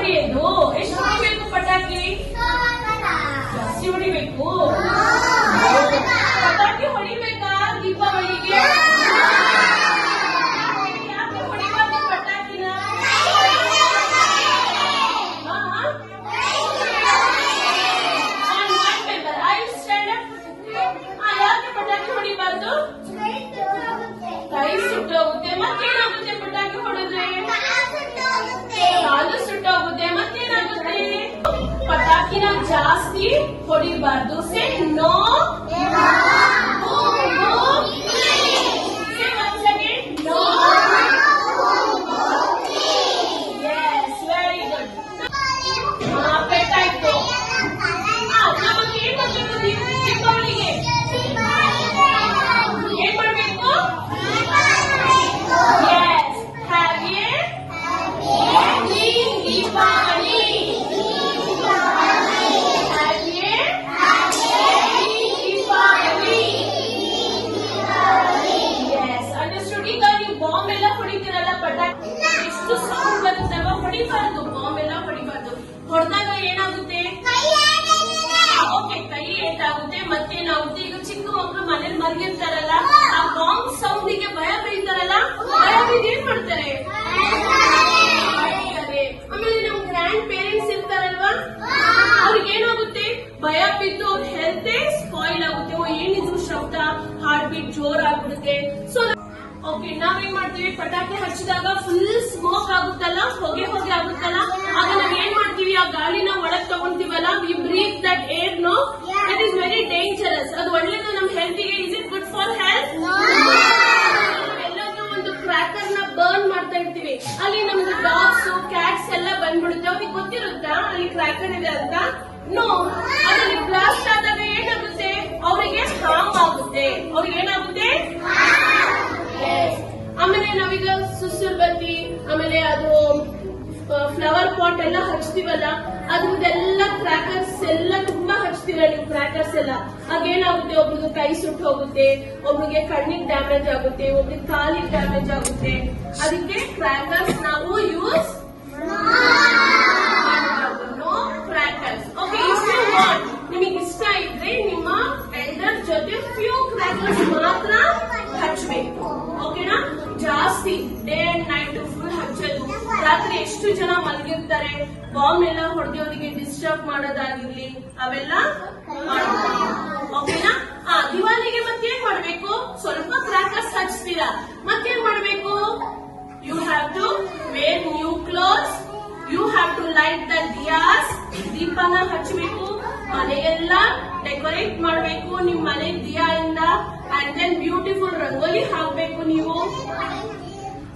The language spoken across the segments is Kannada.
ಹೊಡೆಯೋದು? ಎಷ್ಟು ಹೊಡಿಬೇಕು ಪಟಾಕಿ? ಜಾಸ್ತಿ ಹೊಡಿಬೇಕು. ಪಟಾಕಿ ಹೊಡಿಬೇಕಾ ದೀಪಾವಳಿಗೆ? ಯಾಕೆ ಹೊಡಿಬಾರ್ದು ಪಟಾಕಿನ? ಯಾಕೆ ಪಟಾಕಿ ಹೊಡಿಬಾರ್ದು? ಕೈ ಸುಟ್ಟೋಗುತ್ತೆ. ಮತ್ತೇನಾಗುತ್ತೆ ಪಟಾಕಿ ಹೊಡೆದ್ರೆ? ಕಾಲು ಸುಟ್ಟೋಗುತ್ತೆ. ಮತ್ತೇನಾಗುತ್ತೆ? ಪಟಾಕಿನ ಜಾಸ್ತಿ ಹೊಡಿಬಾರ್ದು. Say no. ಹೊಡೆದಾಗ ಏನಾಗುತ್ತೆ? ಓಕೆ, ಕೈ ಏಟಾಗುತ್ತೆ. ಮತ್ತೇನಾಗುತ್ತೆ? ಈಗ ಚಿಕ್ಕ ಮಕ್ಕಳು ಮನೇಲಿ ಮಲಗಿರ್ತಾರಲ್ಲ, ಆ ಬಾಂಬ್ ಸೌಂಡಿಗೆ ಭಯ ಬೀಳ್ತಾರಲ್ಲ, ಭಯ ಬಿದ್ದು ಏನ್ ಮಾಡ್ತಾರೆ? ಆಮೇಲೆ ನಮ್ ಗ್ರ್ಯಾಂಡ್ ಪೇರೆಂಟ್ಸ್ ಇರ್ತಾರಲ್ವಾ, ಅವ್ರಿಗೆ ಏನಾಗುತ್ತೆ? ಭಯ ಬಿದ್ದು ಅವ್ರ ಹೆಲ್ತ್ ಸ್ಪಾಯಿಲ್ ಆಗುತ್ತೆ. ಏನಿದ್ರು ಶಬ್ದ, ಹಾರ್ಟ್ ಬೀಟ್ ಜೋರ್ ಆಗ್ಬಿಡುತ್ತೆ. ಸೊ ಓಕೆ, ನಾವೇನ್ ಮಾಡ್ತೀವಿ? ಪಟಾಕಿ ಹಚ್ಚಿದಾಗ ಫುಲ್ ಸ್ಮೋಕ್ ಆಗುತ್ತಲ್ಲ, ಹೊಗೆ ಆಗುತ್ತಲ್ಲ, ಆಗ ನಾವ್ ಏನ್ ಮಾಡ್ತೀವಿ? ಆ ಗಾಳಿನ ಒಳಗ್ ತಗೊಂತೀವಲ್ಲ, we breathe that air. No, that is very dangerous. ಅದು ಒಳ್ಳೇದು ನಮ್ಮ ಹೆಲ್ತ್ ಗೆ? Is it good for health? ಎಲ್ಲಾದ್ರೂ ಒಂದು ಕ್ರ್ಯಾಕರ್ ನ ಬರ್ನ್ ಮಾಡ್ತಾ ಇರ್ತೀವಿ, ಅಲ್ಲಿ ನಮ್ದು ಡಾಗ್ಸ್ ಕ್ಯಾಟ್ಸ್ ಎಲ್ಲ ಬಂದ್ಬಿಡುತ್ತೆ. ಅವ್ರಿಗೆ ಗೊತ್ತಿರುತ್ತಾ ಅಲ್ಲಿ ಕ್ರ್ಯಾಕರ್ ಇದೆ ಅಂತ? ನೋ. ಅದ್ರಲ್ಲಿ ಬ್ಲಾಸ್ಟ್ ಆದಾಗ ಏನಾಗುತ್ತೆ? ಅವರಿಗೆ ಹಾರ್ಮ್ ಆಗುತ್ತೆ. ಅವ್ರಿಗೆ ಏನಾಗುತ್ತೆ? ಆಮೇಲೆ ನಾವೀಗ ಸುಸುರ್ ಬತ್ತಿ, ಆಮೇಲೆ ಅದು ಫ್ಲವರ್ ಪಾಟ್ ಎಲ್ಲ ಹಚ್ತೀವಲ್ಲ, ಅದ್ರದ್ದೆಲ್ಲ ಕ್ರ್ಯಾಕರ್ಸ್ ಎಲ್ಲ ತುಂಬಾ ಹಚ್ತೀರ ನೀವು ಕ್ರ್ಯಾಕರ್ಸ್ ಎಲ್ಲ. ಆಗೇನಾಗುತ್ತೆ? ಒಬ್ರಿಗೆ ಕೈ ಸುಟ್ಟು ಹೋಗುತ್ತೆ, ಒಬ್ರಿಗೆ ಕಣ್ಣಿಗೆ ಡ್ಯಾಮೇಜ್ ಆಗುತ್ತೆ, ಒಬ್ರಿಗೆ ಕಾಲಿಗೆ ಡ್ಯಾಮೇಜ್ ಆಗುತ್ತೆ. ಅದಕ್ಕೆ ಕ್ರ್ಯಾಕರ್ಸ್ ನಾವು ಯೂಸ್ ನೋ ಕ್ರ್ಯಾಕರ್ಸ್. ಓಕೆ, ಇಷ್ಟು ವಾಟ್ ನಿಮಗೆ ಇಷ್ಟ ಇದ್ರೆ ನಿಮ್ಮ ಎಲ್ಡರ್ ಜೊತೆ ಫ್ಯೂ ಕ್ರ್ಯಾಕರ್ಸ್ ಮಾತ್ರ ಹಚ್ಚಬೇಕು. ಓಕೆನಾ? ಜಾಸ್ತಿ ಡೇ ಅಂಡ್ ನೈಟ್ ಫುಲ್ ಹಚ್ಚೋದು. ರಾತ್ರಿ ಎಷ್ಟು ಜನ ಮಲಗಿರ್ತಾರೆ, ಬಾಂಬ್ ಎಲ್ಲ ಹೊಡೆದವರಿಗೆ ಡಿಸ್ಟರ್ಬ್ ಮಾಡೋದಾಗಿರ್ಲಿ, ಅವೆಲ್ಲ ಮಾಡಬಹುದು. ಓಕೆನಾ? ದಿವಾಲಿಗೆ ಮತ್ತೇನ್ ಮಾಡ್ಬೇಕು? ಸ್ವಲ್ಪ ಕ್ರ್ಯಾಕರ್ಸ್ ಹಚ್ತೀರಾ, ಮತ್ತೇನ್ ಮಾಡ್ಬೇಕು? You have to wear new clothes, you have to light the diyas. ದೀಪನ ಹಚ್ಚಬೇಕು, ಮನೆಯೆಲ್ಲ ಡೆಕೋರೇಟ್ ಮಾಡಬೇಕು ನಿಮ್ ಮನೆ ದಿಯಾ ಇಂದ. ಅಂಡ್ ದೆನ್ ಬ್ಯೂಟಿಫುಲ್ ರಂಗೋಲಿ ಹಾಕ್ಬೇಕು. ನೀವು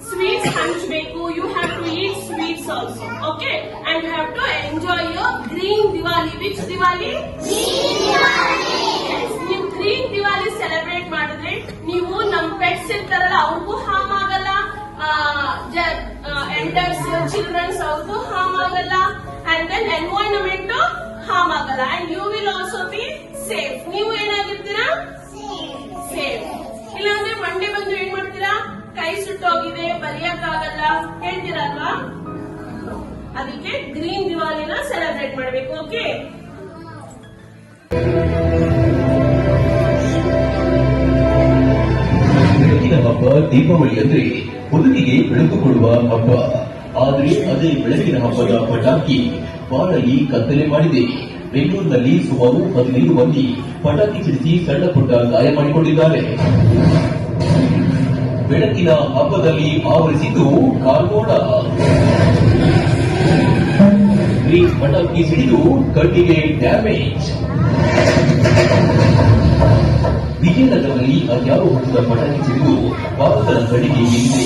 ಸ್ವೀಟ್ಸ್ ಹಂಚಬೇಕು. You have to eat sweets also. Okay, and you have to enjoy your green Diwali. Which Diwali? ನೀವು ಗ್ರೀನ್ ದಿವಾಲಿ ಸೆಲೆಬ್ರೇಟ್ ಮಾಡಿದ್ರೆ ನೀವು ನಮ್ ಪೆಟ್ಸ್ ಇರ್ತಾರಲ್ಲ, ಅವ್ರಿಗೂ ಹಾರ್ಮ್ ಆಗಲ್ಲ. ಎಲ್ಡರ್ಸ್, ಚಿಲ್ಡ್ರನ್ಸ್ ಅವ್ರಿಗೂ ಹಾರ್ಮ್ ಆಗಲ್ಲ. ಅಂಡ್ ದೆನ್ ಎನ್ವೈರನ್ಮೆಂಟ್ ಹಾರ್ಮ್ ಆಗಲ್ಲ. And you will also be safe. ನೀವು ಏನಾಗಿರ್ತೀರಾ? ಸೇಫ್. ಇಲ್ಲಾಂದ್ರೆ ಮಂಡೆ ಬಂದು ಏನ್ ಮಾಡ್ತೀರಾ? ಕೈ ಸುಟ್ಟೋಗಿದೆ, ಬರೆಯಕ್ಕಾಗಲ್ಲ ಹೇಳ್ತೀರಲ್ವಾ? ಅದಕ್ಕೆ ಗ್ರೀನ್ ದಿವಾಲಿನ ಸೆಲೆಬ್ರೇಟ್ ಮಾಡಬೇಕು. ಓಕೆ, ಬೆಳಕಿನ ಹಬ್ಬ ದೀಪಾವಳಿ ಅಂದ್ರೆ ಬದುಕಿಗೆ ಬೆಳಕು ಕೊಡುವ ಹಬ್ಬ. ಆದ್ರೆ ಅದೇ ಬೆಳಕಿನ ಹಬ್ಬದ ಪಟಾಕಿ ಬಾಳಲ್ಲಿ ಕತ್ತಲೆ ಮಾಡಿದೆ. ಬೆಂಗಳೂರಿನಲ್ಲಿ ಸುಮಾರು 15 ಮಂದಿ ಪಟಾಕಿ ಸಿಡಿಸಿ ಸಣ್ಣ ಪುಟ್ಟ ಗಾಯ ಮಾಡಿಕೊಂಡಿದ್ದಾರೆ. ಬೆಳಕಿನ ಹಬ್ಬದಲ್ಲಿ ಆವರಿಸಿದ್ದು ಕಾರ್ಮೋಡ. ಗ್ರೀನ್ ಪಟಾಕಿ ಸಿಡಿದು ಕಣ್ಣಿಗೆ ಡ್ಯಾಮೇಜ್. ವಿಜಯನಗರದಲ್ಲಿ ಅದ್ಯಾವ ಹೊಡೆದ ಪಟಾಕಿ ಸಿಡಿದು ಬಾಲಕನ ಕಣ್ಣಿಗೆ ಬಿದ್ದಿದೆ.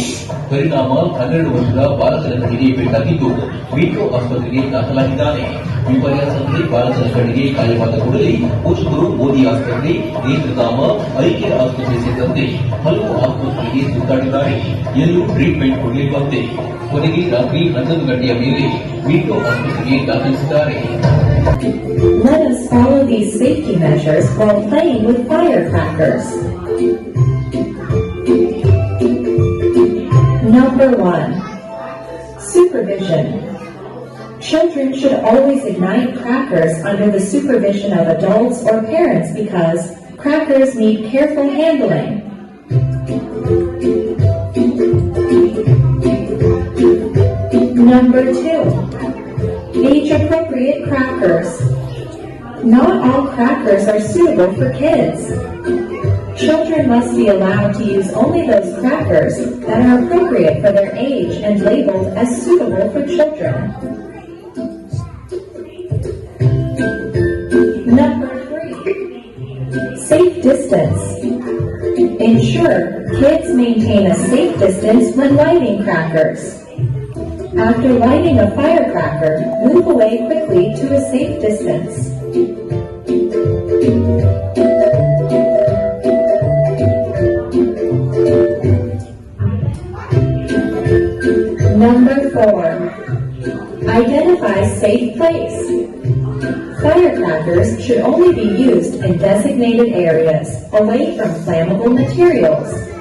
ಪರಿಣಾಮ 12 ವರ್ಷದ ಬಾಲಕನ ಕಣ್ಣಿಗೆ ಪೆಟ್ಟಾಗಿದ್ದು ಮೆಟ್ರೋ ಆಸ್ಪತ್ರೆಗೆ ದಾಖಲಾಗಿದ್ದಾನೆ. ವಿಪರ್ಯಾಸದಲ್ಲಿ ಬಾಲಕನ ಕಣ್ಣಿಗೆ ಗಾಯವಾದ ಕೂಡಲೇ ಪೋಷಕರು ಮೋದಿ ಆಸ್ಪತ್ರೆ, ನೇತ್ರಧಾಮ, ಐಕ್ಯ ಆಸ್ಪತ್ರೆ ಸೇರಿದಂತೆ ಹಲವು ಆಸ್ಪತ್ರೆಗೆ ಸುತ್ತಾಡಿದ್ದಾರೆ. ಎಲ್ಲೂ ಟ್ರೀಟ್ಮೆಂಟ್ ಕೊಡಲಿರುವಂತೆ ಕೊನೆಗೆ ರಾತ್ರಿ 11 ಗಂಟೆಯ ಮೇಲೆ ಮೆಟ್ರೋ ಆಸ್ಪತ್ರೆಗೆ ದಾಖಲಿಸಿದ್ದಾರೆ. Let us follow these safety measures while playing with firecrackers. Number 1. Supervision. Children should always ignite crackers under the supervision of adults or parents because crackers need careful handling. Number 2. Age-appropriate crackers. Not all crackers are suitable for kids. Children must be allowed to use only those crackers that are appropriate for their age and labeled as suitable for children. Number 3. Safe distance. Ensure kids maintain a safe distance when lighting crackers. After lighting a firecracker, move away quickly to a safe distance. Number 4. Identify safe place. Firecrackers should only be used in designated areas, away from flammable materials.